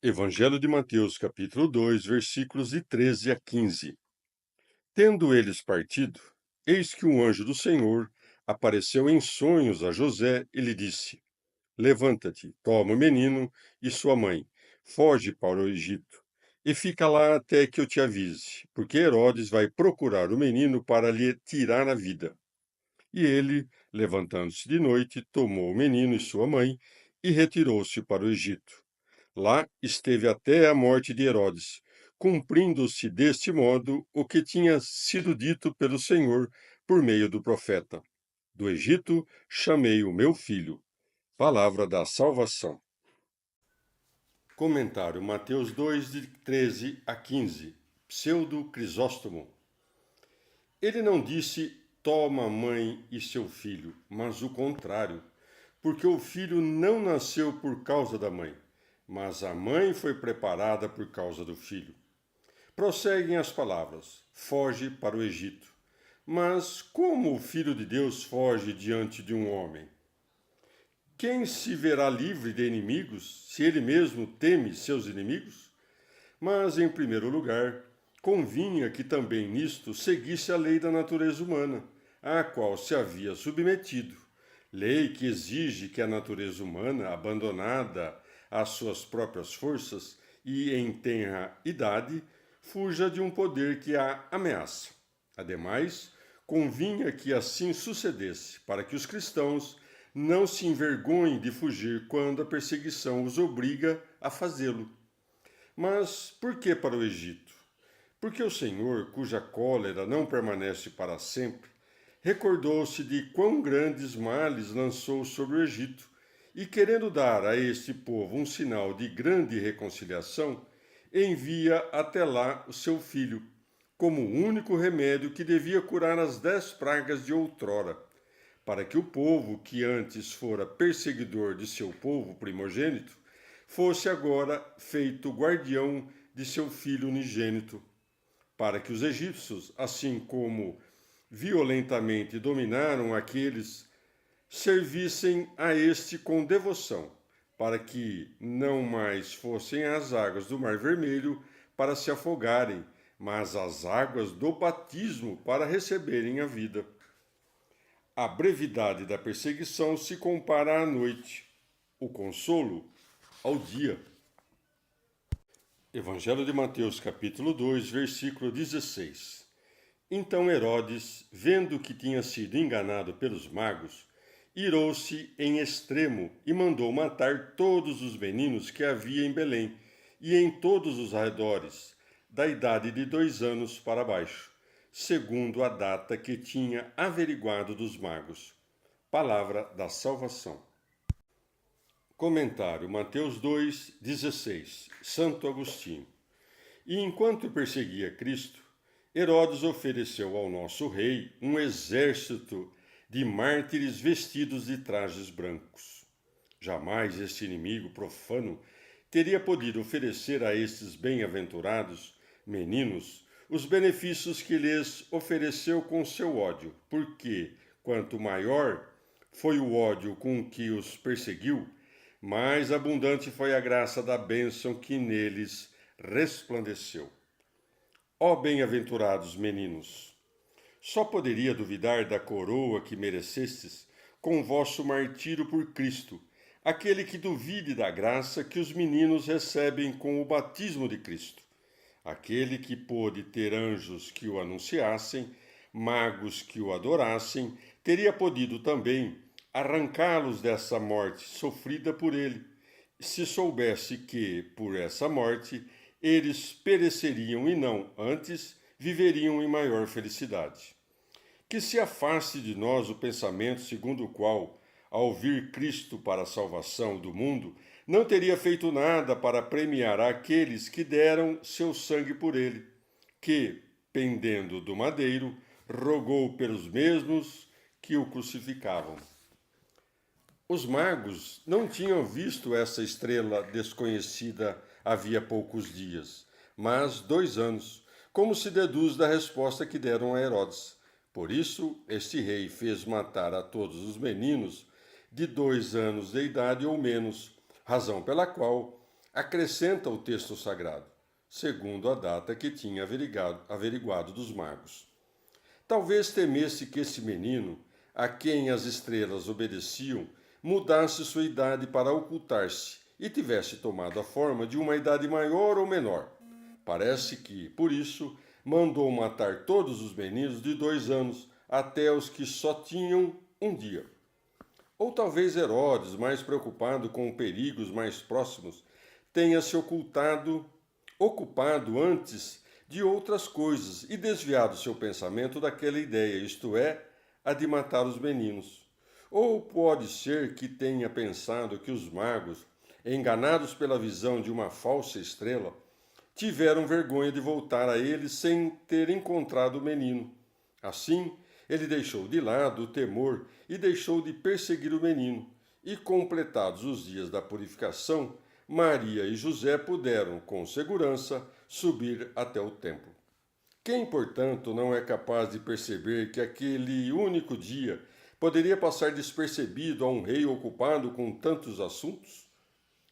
Evangelho de Mateus, capítulo 2, versículos de 13 a 15. Tendo eles partido, eis que um anjo do Senhor apareceu em sonhos a José e lhe disse: Levanta-te, toma o menino e sua mãe, foge para o Egito, e fica lá até que eu te avise, porque Herodes vai procurar o menino para lhe tirar a vida. E ele, levantando-se de noite, tomou o menino e sua mãe e retirou-se para o Egito. Lá esteve até a morte de Herodes, cumprindo-se deste modo o que tinha sido dito pelo Senhor por meio do profeta: Do Egito chamei o meu filho. Palavra da salvação. Comentário Mateus 2, de 13 a 15. Pseudo Crisóstomo. Ele não disse: Toma a mãe e seu filho, mas o contrário, porque o filho não nasceu por causa da mãe, mas a mãe foi preparada por causa do filho. Prosseguem as palavras: foge para o Egito. Mas como o Filho de Deus foge diante de um homem? Quem se verá livre de inimigos, se ele mesmo teme seus inimigos? Mas, em primeiro lugar, convinha que também nisto seguisse a lei da natureza humana, à qual se havia submetido. Lei que exige que a natureza humana, abandonada às suas próprias forças e em tenra idade, fuja de um poder que a ameaça. Ademais, convinha que assim sucedesse, para que os cristãos não se envergonhem de fugir quando a perseguição os obriga a fazê-lo. Mas por que para o Egito? Porque o Senhor, cuja cólera não permanece para sempre, recordou-se de quão grandes males lançou sobre o Egito, e querendo dar a este povo um sinal de grande reconciliação, envia até lá o seu filho, como o único remédio que devia curar as 10 pragas de outrora, para que o povo, que antes fora perseguidor de seu povo primogênito, fosse agora feito guardião de seu filho unigênito, para que os egípcios, assim como violentamente dominaram aqueles, servissem a este com devoção, para que não mais fossem as águas do Mar Vermelho para se afogarem, mas as águas do batismo para receberem a vida. A brevidade da perseguição se compara à noite, o consolo ao dia. Evangelho de Mateus, capítulo 2, versículo 16. Então Herodes, vendo que tinha sido enganado pelos magos, irou-se em extremo e mandou matar todos os meninos que havia em Belém e em todos os arredores, da idade de 2 anos para baixo, segundo a data que tinha averiguado dos magos. Palavra da salvação. Comentário Mateus 2, 16. Santo Agostinho. E enquanto perseguia Cristo, Herodes ofereceu ao nosso rei um exército de mártires vestidos de trajes brancos. Jamais este inimigo profano teria podido oferecer a estes bem-aventurados meninos os benefícios que lhes ofereceu com seu ódio, porque, quanto maior foi o ódio com que os perseguiu, mais abundante foi a graça da bênção que neles resplandeceu. Ó bem-aventurados meninos! Só poderia duvidar da coroa que merecestes com vosso martírio por Cristo, aquele que duvide da graça que os meninos recebem com o batismo de Cristo, aquele que pôde ter anjos que o anunciassem, magos que o adorassem, teria podido também arrancá-los dessa morte sofrida por ele, se soubesse que, por essa morte, eles pereceriam e não, antes, viveriam em maior felicidade. Que se afaste de nós o pensamento segundo o qual, ao vir Cristo para a salvação do mundo, não teria feito nada para premiar aqueles que deram seu sangue por ele, que, pendendo do madeiro, rogou pelos mesmos que o crucificavam. Os magos não tinham visto essa estrela desconhecida havia poucos dias, mas 2 anos, como se deduz da resposta que deram a Herodes. Por isso, este rei fez matar a todos os meninos de 2 anos de idade ou menos, razão pela qual acrescenta o texto sagrado, segundo a data que tinha averiguado dos magos. Talvez temesse que esse menino, a quem as estrelas obedeciam, mudasse sua idade para ocultar-se e tivesse tomado a forma de uma idade maior ou menor. Parece que, por isso, mandou matar todos os meninos de 2 anos, até os que só tinham um dia. Ou talvez Herodes, mais preocupado com perigos mais próximos, tenha se ocupado antes de outras coisas e desviado seu pensamento daquela ideia, isto é, a de matar os meninos. Ou pode ser que tenha pensado que os magos, enganados pela visão de uma falsa estrela, tiveram vergonha de voltar a ele sem ter encontrado o menino. Assim, ele deixou de lado o temor e deixou de perseguir o menino. E, completados os dias da purificação, Maria e José puderam, com segurança, subir até o templo. Quem, portanto, não é capaz de perceber que aquele único dia poderia passar despercebido a um rei ocupado com tantos assuntos?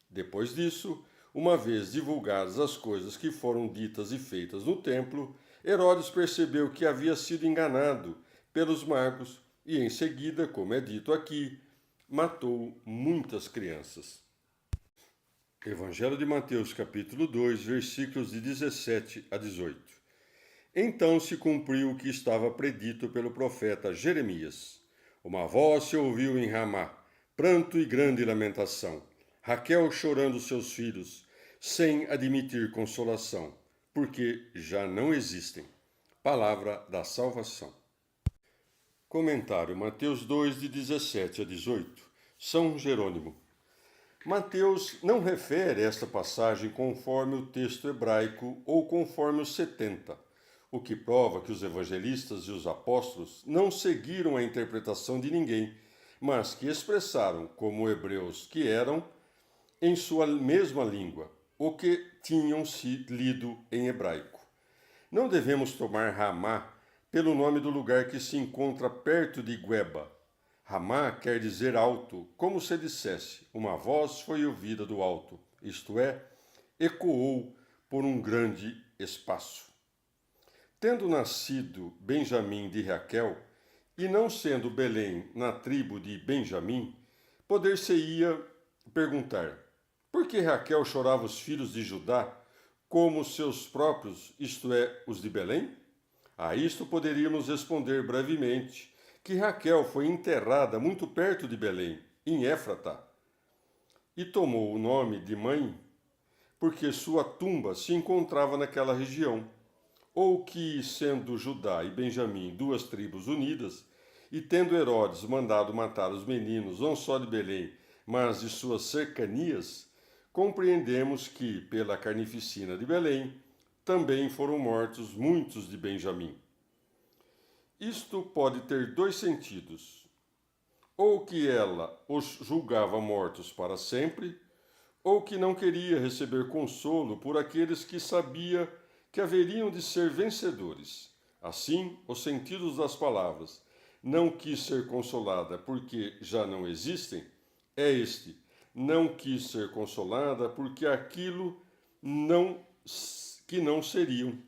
Depois disso, uma vez divulgadas as coisas que foram ditas e feitas no templo, Herodes percebeu que havia sido enganado pelos magos e, em seguida, como é dito aqui, matou muitas crianças. Evangelho de Mateus, capítulo 2, versículos de 17 a 18. Então se cumpriu o que estava predito pelo profeta Jeremias. Uma voz se ouviu em Ramá, pranto e grande lamentação. Raquel chorando seus filhos, sem admitir consolação, porque já não existem. Palavra da salvação. Comentário Mateus 2, de 17 a 18. São Jerônimo. Mateus não refere esta passagem conforme o texto hebraico ou conforme os 70, o que prova que os evangelistas e os apóstolos não seguiram a interpretação de ninguém, mas que expressaram, como hebreus que eram, em sua mesma língua, o que tinham se lido em hebraico. Não devemos tomar Ramá pelo nome do lugar que se encontra perto de Gueba. Ramá quer dizer alto, como se dissesse, uma voz foi ouvida do alto, isto é, ecoou por um grande espaço. Tendo nascido Benjamim de Raquel, e não sendo Belém na tribo de Benjamim, poder-se-ia perguntar, por que Raquel chorava os filhos de Judá como seus próprios, isto é, os de Belém? A isto poderíamos responder brevemente que Raquel foi enterrada muito perto de Belém, em Éfrata, e tomou o nome de mãe porque sua tumba se encontrava naquela região, ou que, sendo Judá e Benjamim 2 tribos unidas, e tendo Herodes mandado matar os meninos não só de Belém, mas de suas cercanias, compreendemos que, pela carnificina de Belém, também foram mortos muitos de Benjamim. Isto pode ter 2 sentidos: ou que ela os julgava mortos para sempre, ou que não queria receber consolo por aqueles que sabia que haveriam de ser vencedores. Assim, os sentidos das palavras não quis ser consolada porque já não existem é este: não quis ser consolada porque aquilo que não seriam.